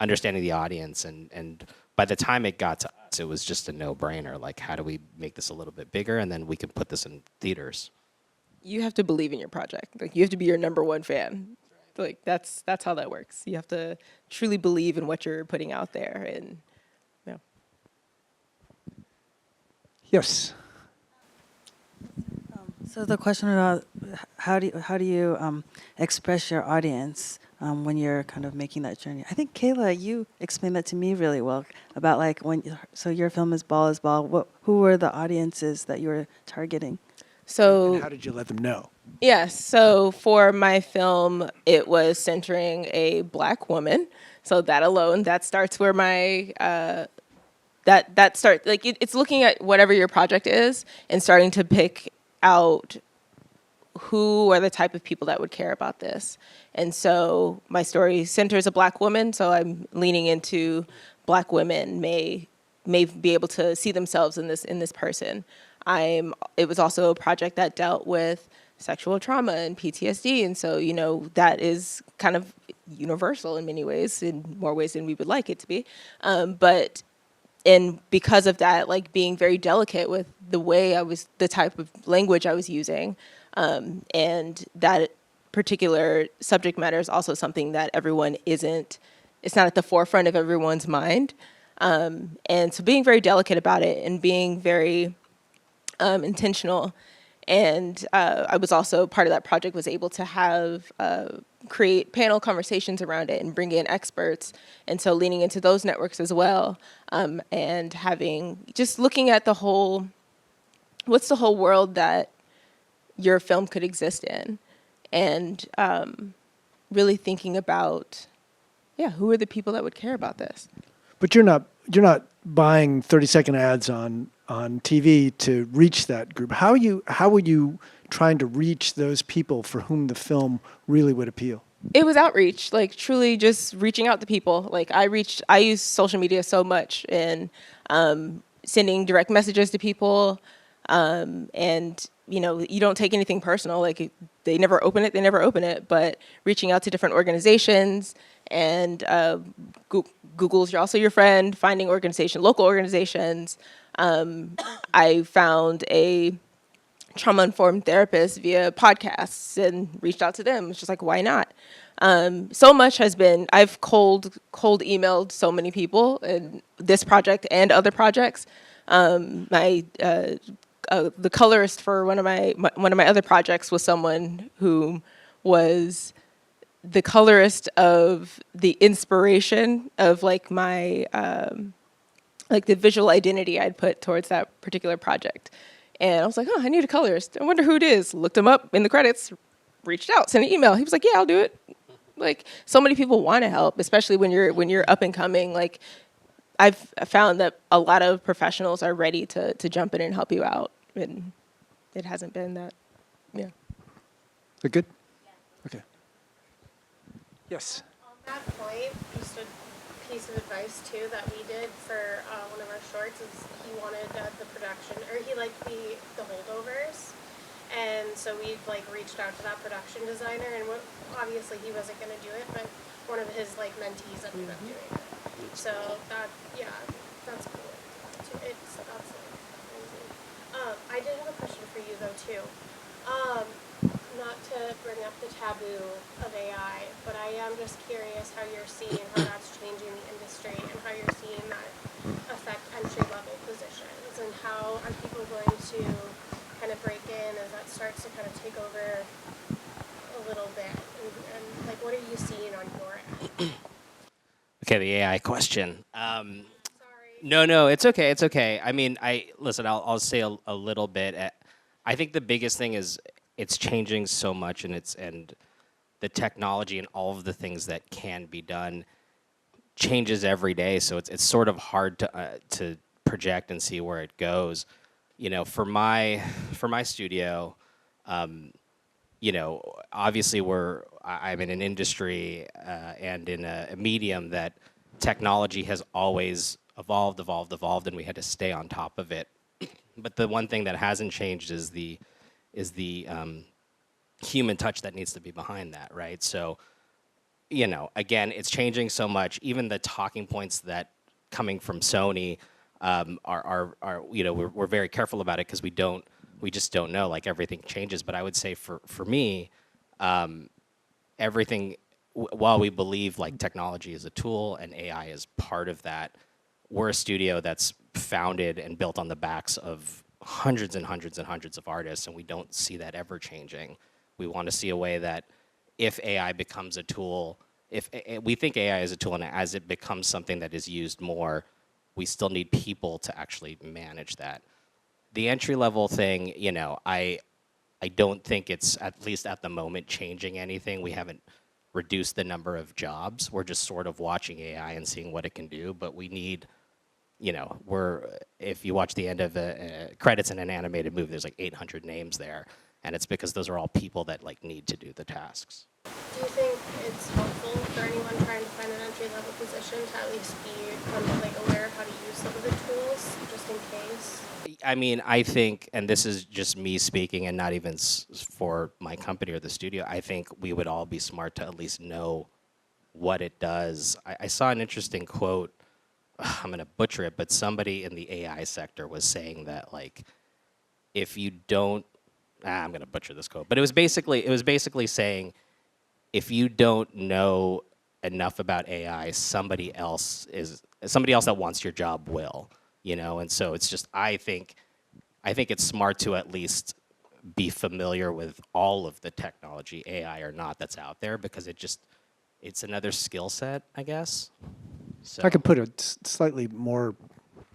Speaker 6: understanding the audience. And by the time it got to us, it was just a no-brainer. Like, how do we make this a little bit bigger? And then we can put this in theaters. You
Speaker 5: have to believe in your project. Like, you have to be your number one fan. Like, that's how that works. You have to truly believe in what you're putting out there. And
Speaker 3: Yes.
Speaker 2: So the question about how do you express your audience when you're kind of making that journey? I think Kayla, you explained that to me really well about like so your film is Ball is Ball. Who were the audiences that you were targeting?
Speaker 5: So
Speaker 3: and how did you let them know?
Speaker 5: Yes. So for my film, it was centering a Black woman. So that alone, that starts where my that starts, like, it's looking at whatever your project is and starting to pick out who are the type of people that would care about this. And so my story centers a Black woman, so I'm leaning into Black women may be able to see themselves in this person. It was also a project that dealt with sexual trauma and PTSD, and so that is kind of universal in many ways, in more ways than we would like it to be. And because of that, like, being very delicate with the type of language I was using, and that particular subject matter is also something that everyone isn't it's not at the forefront of everyone's mind. And so being very delicate about it and being very intentional. And I was also part of that project, was able to have create panel conversations around it and bring in experts. And so leaning into those networks as well, and just looking at what's the whole world that your film could exist in, and really thinking about, who are the people that would care about this?
Speaker 3: But you're not buying 30-second ads on TV to reach that group. How are you trying to reach those people for whom the film really would appeal?
Speaker 5: It was outreach, like truly just reaching out to people. Like I use social media so much, and sending direct messages to people, and you don't take anything personal. Like they never open it, but reaching out to different organizations, and Google's also your friend, finding local organizations. I found a trauma-informed therapist via podcasts and reached out to them. It's just like, why not? So much has been, I've cold emailed so many people in this project and other projects. The colorist for one of my other projects was someone who was the colorist of the inspiration of like my the visual identity I'd put towards that particular project. And I was like, oh, I need a colorist. I wonder who it is. Looked him up in the credits, reached out, sent an email. He was like, yeah, I'll do it. Like, so many people want to help, especially when you're up and coming. Like, I've found that a lot of professionals are ready to jump in and help you out. And it hasn't been that,
Speaker 3: Is that good? Yeah. Okay. Yes.
Speaker 7: On that point, just a piece of advice too that we did for one of our shorts is he wanted the production, or he liked the holdovers, and so we reached out to that production designer, and obviously he wasn't going to do it, but one of his mentees ended up doing it. So that's cool. That's amazing. I did have a question for you though too. Not to bring up the taboo of AI, but I am just curious how you're seeing how that's changing the industry and how you're seeing that affect entry-level positions, and how are people going to kind of break in as that starts to kind of take over a little bit, and what are you seeing on your end?
Speaker 6: Okay, the AI question.
Speaker 7: Sorry.
Speaker 6: No, it's okay. It's okay. I mean, I'll say a little bit. I think the biggest thing is it's changing so much, and the technology and all of the things that can be done changes every day. So it's sort of hard to project and see where it goes. For my studio, obviously I'm in an industry and in a medium that technology has always evolved, and we had to stay on top of it. But the one thing that hasn't changed is the human touch that needs to be behind that, right? So, again, it's changing so much. Even the talking points that coming from Sony are we're very careful about it because we just don't know. Like everything changes. But I would say for me, everything. While we believe technology is a tool and AI is part of that, we're a studio that's founded and built on the backs of hundreds and hundreds and hundreds of artists, and we don't see that ever changing. We want to see a way that if AI becomes a tool, if we think AI is a tool, and as it becomes something that is used more, we still need people to actually manage that. The entry-level thing, I don't think it's, at least at the moment, changing anything. We haven't reduced the number of jobs. We're just sort of watching AI and seeing what it can do, but we need, if you watch the end of the credits in an animated movie, there's 800 names there, and it's because those are all people that need to do the tasks.
Speaker 7: Do you think it's helpful for anyone trying to find an entry-level position to at least be aware of how to use some of the tools, just in case?
Speaker 6: I mean, I think, and this is just me speaking and not even for my company or the studio, I think we would all be smart to at least know what it does. I saw an interesting quote, I'm going to butcher it, but somebody in the AI sector was saying that, if you don't, I'm going to butcher this quote, but it was basically saying, if you don't know enough about AI, somebody else that wants your job will, you know. And so it's just, I think it's smart to at least be familiar with all of the technology, AI or not, that's out there, because it's another skill set, I guess. So
Speaker 3: If I could put a slightly more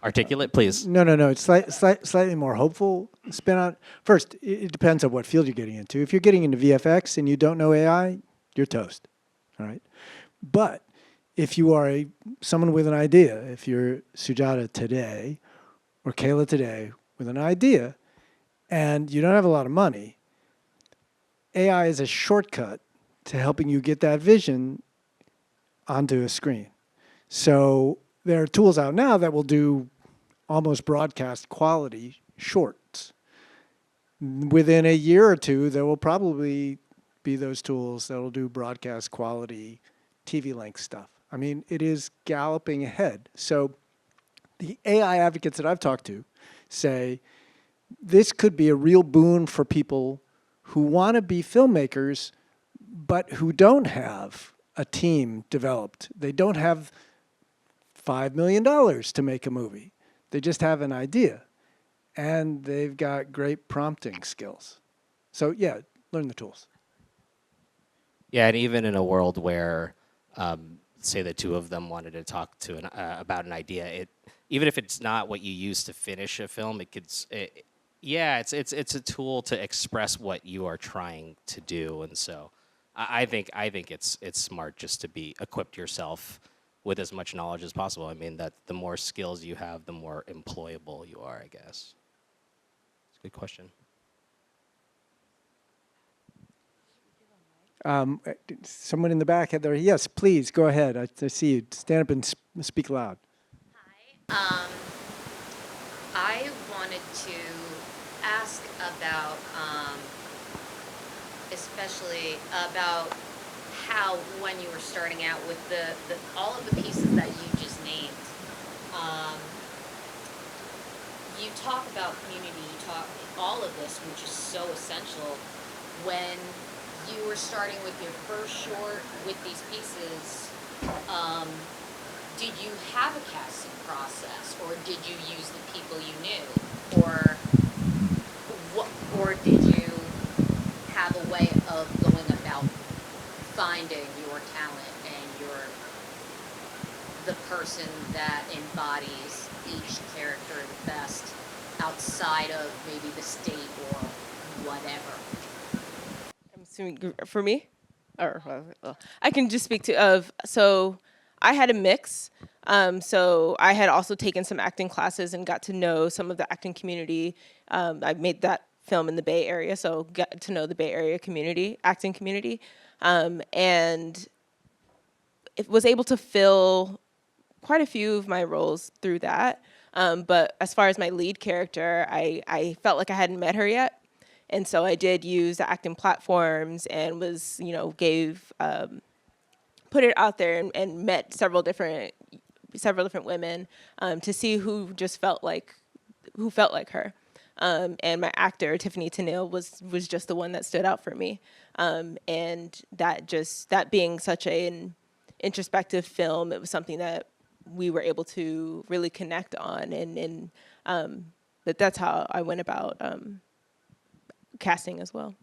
Speaker 6: articulate, please.
Speaker 3: No. It's slightly more hopeful spin on it. First, it depends on what field you're getting into. If you're getting into VFX and you don't know AI, you're toast. All right. But if you are someone with an idea, if you're Sujata today or Kayla today with an idea and you don't have a lot of money, AI is a shortcut to helping you get that vision onto a screen. So there are tools out now that will do almost broadcast quality shorts. Within a year or two, there will probably be those tools that will do broadcast quality TV length stuff. I mean, it is galloping ahead. So the AI advocates that I've talked to say this could be a real boon for people who want to be filmmakers, but who don't have a team developed. They don't have $5 million to make a movie. They just have an idea, and they've got great prompting skills. So yeah, learn the tools.
Speaker 6: Yeah, and even in a world where, say the two of them wanted to talk about an idea, even if it's not what you use to finish a film, it's a tool to express what you are trying to do, and so I think it's smart just to be equipped yourself with as much knowledge as possible. I mean, that the more skills you have, the more employable you are, I guess. It's a good question.
Speaker 3: Someone in the back had their, yes, please, go ahead. I see you. Stand up and speak loud.
Speaker 8: Hi. I wanted to ask about, especially about how, when you were starting out with all of the pieces that you just named, you talk about community, you talk all of this, which is so essential. When you were starting with your first short with these pieces, did you have a casting process, or did you use the people you knew, or did you have a way of going about finding your talent and the person that embodies each character the best outside of maybe the state or whatever?
Speaker 5: I'm assuming for me, or I can just speak so I had a mix. So I had also taken some acting classes and got to know some of the acting community. I made that film in the Bay Area, so got to know the Bay Area acting community, and it was able to fill quite a few of my roles through that. But as far as my lead character, I felt like I hadn't met her yet. And so I did use the acting platforms and was, put it out there and met several different women to see who felt like her. And my actor, Tiffany Tennille, was just the one that stood out for me. And that being such an introspective film, it was something that we were able to really connect on. And that's how I went about casting as well.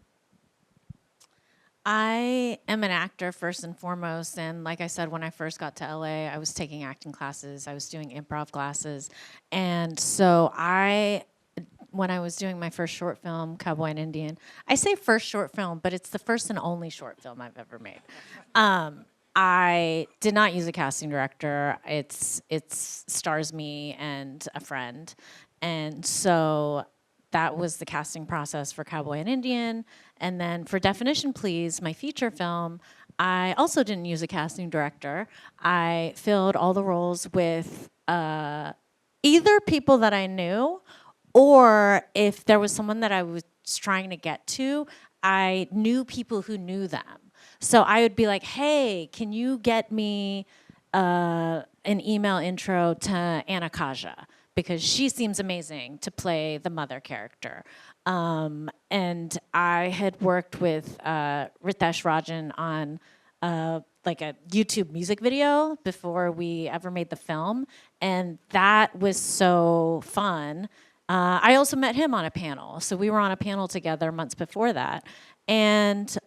Speaker 4: I am an actor first and foremost, and like I said, when I first got to LA, I was taking acting classes, I was doing improv classes, and so when I was doing my first short film, Cowboy and Indian, I say first short film, but it's the first and only short film I've ever made. I did not use a casting director. It stars me and a friend, and so that was the casting process for Cowboy and Indian. And then for Definition Please, my feature film, I also didn't use a casting director. I filled all the roles with either people that I knew, or if there was someone that I was trying to get to, I knew people who knew them. So I would be like, hey, can you get me an email intro to Anna Kaja? Because she seems amazing to play the mother character. And I had worked with Ritesh Rajan on like a YouTube music video before we ever made the film, and that was so fun. I also met him on a panel, so we were on a panel together months before that, and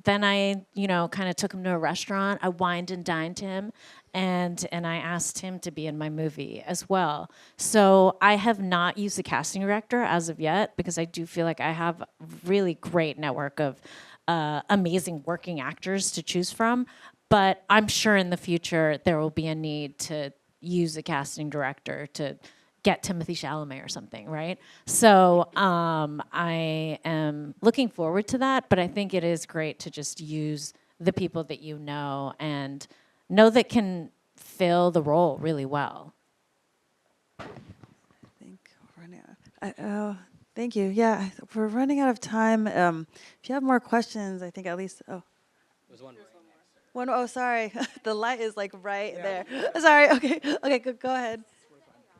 Speaker 4: then I, kind of took him to a restaurant. I wined and dined him, and I asked him to be in my movie as well. So I have not used a casting director as of yet because I do feel like I have a really great network of amazing working actors to choose from. But I'm sure in the future there will be a need to use a casting director to get Timothy Chalamet or something, right? So I am looking forward to that, but I think it is great to just use the people that you know and know that can fill the role really well.
Speaker 2: I think we're running out. Thank you. Yeah, we're running out of time. If you have more questions, I think at least,
Speaker 6: There's one.
Speaker 2: oh, sorry. The light is like right there. Sorry, okay, go ahead.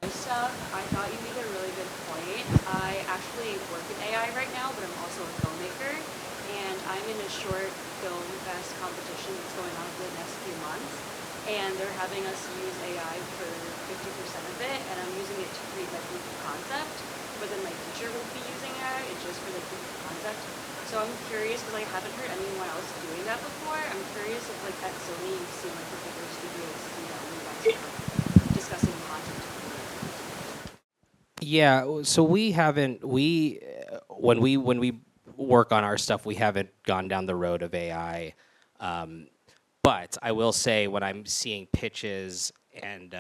Speaker 9: Stuff, I thought you made a really good point. I actually work in AI right now, but I'm also a filmmaker, and I'm in a short film fest competition that's going on for the next few months, and they're having us use AI for 50% of it, and I'm using it to create my proof of concept, but then my teacher will be using AI, it's just for the proof of concept. So I'm curious, because I haven't heard anyone else doing that before, I'm curious if like at Sony you've seen like the bigger studios, when you guys are discussing content.
Speaker 6: Yeah, so we haven't when we work on our stuff, we haven't gone down the road of AI. But I will say when I'm seeing pitches and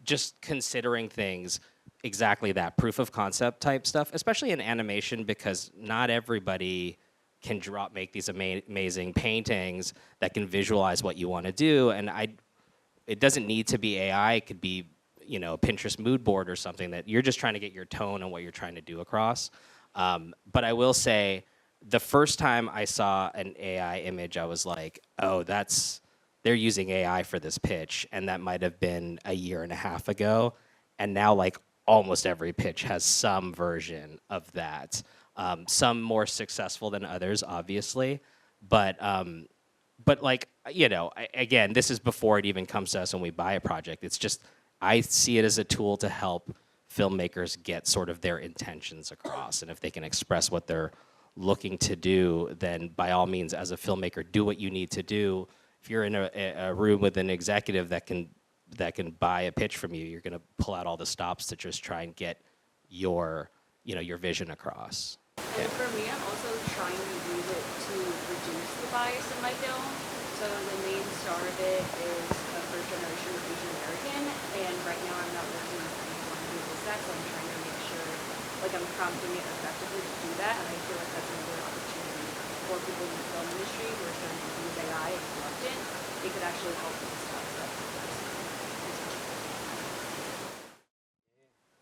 Speaker 6: just considering things, exactly that proof of concept type stuff, especially in animation, because not everybody can make these amazing paintings that can visualize what you want to do, and it doesn't need to be AI. It could be a Pinterest mood board or something that you're just trying to get your tone and what you're trying to do across. But I will say, the first time I saw an AI image, I was like, oh, they're using AI for this pitch, and that might have been a year and a half ago. And now, like, almost every pitch has some version of that. Some more successful than others, obviously. But like, again, this is before it even comes to us when we buy a project. It's just, I see it as a tool to help filmmakers get sort of their intentions across. And if they can express what they're looking to do, then by all means, as a filmmaker, do what you need to do. If you're in a room with an executive that can buy a pitch from you, you're going to pull out all the stops to just try and get your vision across.
Speaker 9: And for me, I'm also trying to use it to reduce the bias in my film. So the main star of it is a first-generation Asian American, and right now I'm not working with anyone who is that, so I'm trying to make sure, like, I'm prompting it effectively to do that, and I feel like that's another opportunity for people in the film industry who are starting to use AI and reluctant. It could actually help with stuff.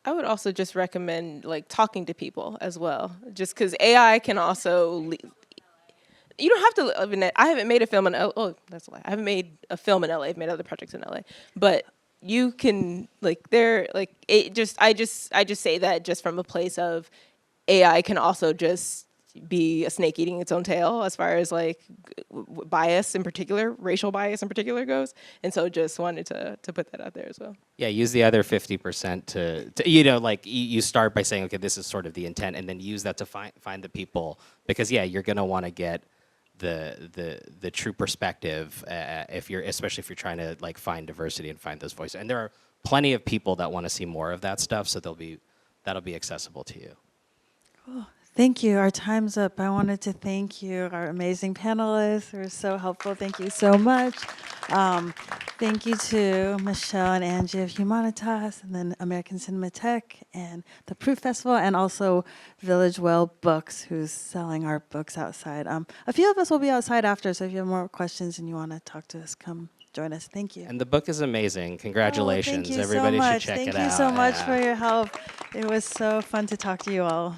Speaker 5: I would also just recommend like talking to people as well, just because AI can also. You don't have to live in it. I haven't made a film in LA. Oh, that's a lie. I haven't made a film in LA. I've made other projects in LA, but you can I just say that just from a place of AI can also just be a snake eating its own tail as far as like bias in particular, racial bias in particular goes. And so just wanted to put that out there as well.
Speaker 6: Yeah, use the other 50% to like you start by saying, okay, this is sort of the intent, and then use that to find the people, because you're gonna want to get the true perspective especially if you're trying to like find diversity and find those voices. And there are plenty of people that want to see more of that stuff, so that'll be accessible to you.
Speaker 2: Cool. Thank you. Our time's up. I wanted to thank you, our amazing panelists who were so helpful. Thank you so much. Thank you to Michelle and Angie of Humanitas, and then American Cinematheque, and the Proof Festival, and also Village Well Books, who's selling our books outside. A few of us will be outside after, so if you have more questions and you want to talk to us, come join us. Thank you.
Speaker 6: And the book is amazing. Congratulations.
Speaker 2: Thank you
Speaker 6: Everybody
Speaker 2: so much.
Speaker 6: should check it out.
Speaker 2: Thank you so much for your help. It was so fun to talk to you all.